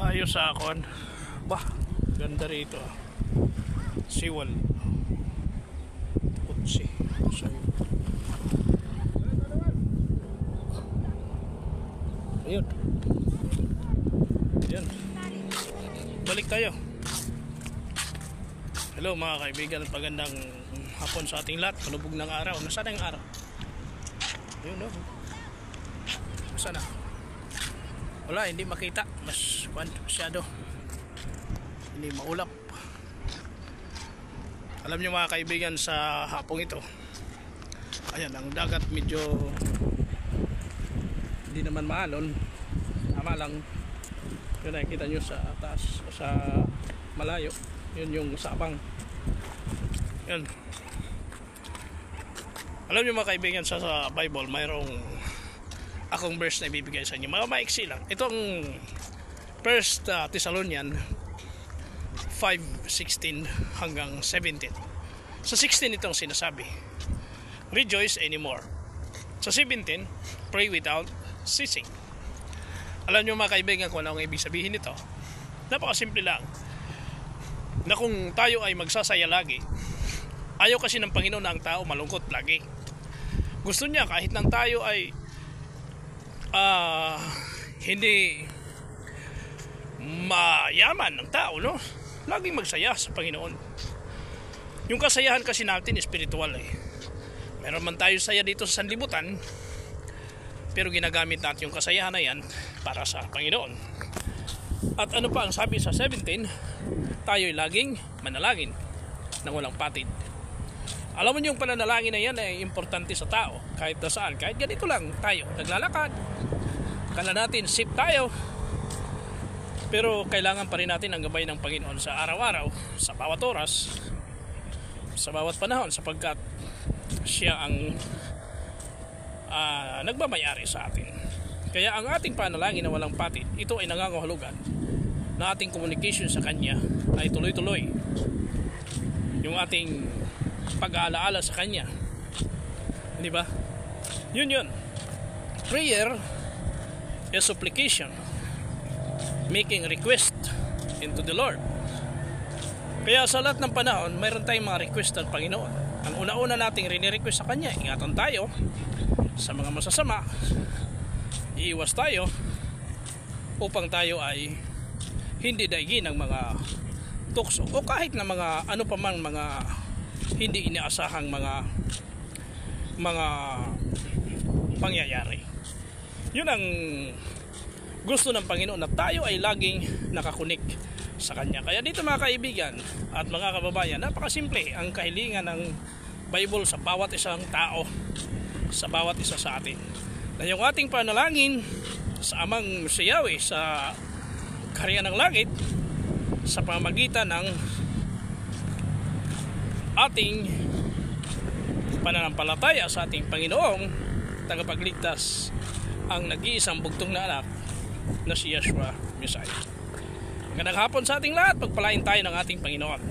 tayo sa akon. Bah, ganda rito. Siwal. Kutsi. Ayun. Ayun. Balik tayo. Hello mga kaibigan, pagandang hapon sa ating lahat. Palubog ng araw. Nasaan na yung araw? Ayun, no? Nasaan na? Wala, hindi makita. Mas masyado. Hindi maulap. Alam nyo mga kaibigan, sa hapong ito, ayan, ang dagat medyo hindi naman maalon. Tama lang. Yun, nakikita nyo sa taas, sa malayo. Yun yung sabang. Yun. Alam nyo mga kaibigan, sa Bible mayroong akong verse na ibibigay sa inyo. Mga maiksi lang. Itong 1 Thessalonians 5:16 hanggang 17. Sa 16 itong sinasabi, rejoice anymore. Sa 17, pray without ceasing. Alam nyo mga kaibigan kung ano ang ibig sabihin nito? Napakasimple lang. Na kung tayo ay magsasaya lagi, ayaw kasi ng Panginoon na ang tao malungkot lagi. Gusto niya kahit nang tayo ay hindi mayaman ng tao, no? Laging magsaya sa Panginoon. Yung kasayahan kasi natin espiritual eh. Meron man tayo saya dito sa sanlibutan, pero ginagamit natin yung kasayahan na yan para sa Panginoon. At ano pa ang sabi sa 17? Tayo'y laging manalangin na walang patid. Alam mo yung pananalangin na yan ay importante sa tao. Kahit nasaan, kahit ganito lang tayo naglalakad, kala natin safe tayo, pero kailangan pa rin natin ang gabay ng Panginoon sa araw-araw, sa bawat oras, sa bawat panahon, sapagkat siya ang nagmamayari sa atin. Kaya ang ating panalangin na walang patid, ito ay nangangahulugan na ating communication sa Kanya ay tuloy-tuloy. Yung ating pag-aalaala sa Kanya, di ba? Yun. Prayer is supplication, making request into the Lord. Kaya sa lahat ng panahon, mayroon tayong mga request ng Panginoon. Ang una-una nating rini-request sa Kanya, ingatan tayo sa mga masasama, iiwas tayo upang tayo ay hindi daigin ng mga tukso o kahit na mga ano pa man mga hindi inaasahang mga pangyayari. Yun ang gusto ng Panginoon, na tayo ay laging nakakunik sa Kanya. Kaya dito mga kaibigan at mga kababayan, napakasimple ang kahilingan ng Bible sa bawat isang tao, sa bawat isa sa atin. Na yung ating panalangin sa Amang si Yahweh sa kaharian ng langit, sa pamamagitan ng ating pananampalataya sa ating Panginoong tagapagligtas, ang nag-iisang bugtong na anak na si Yeshua Messiah. Magandang hapon sa ating lahat. Pagpalain tayo ng ating Panginoon.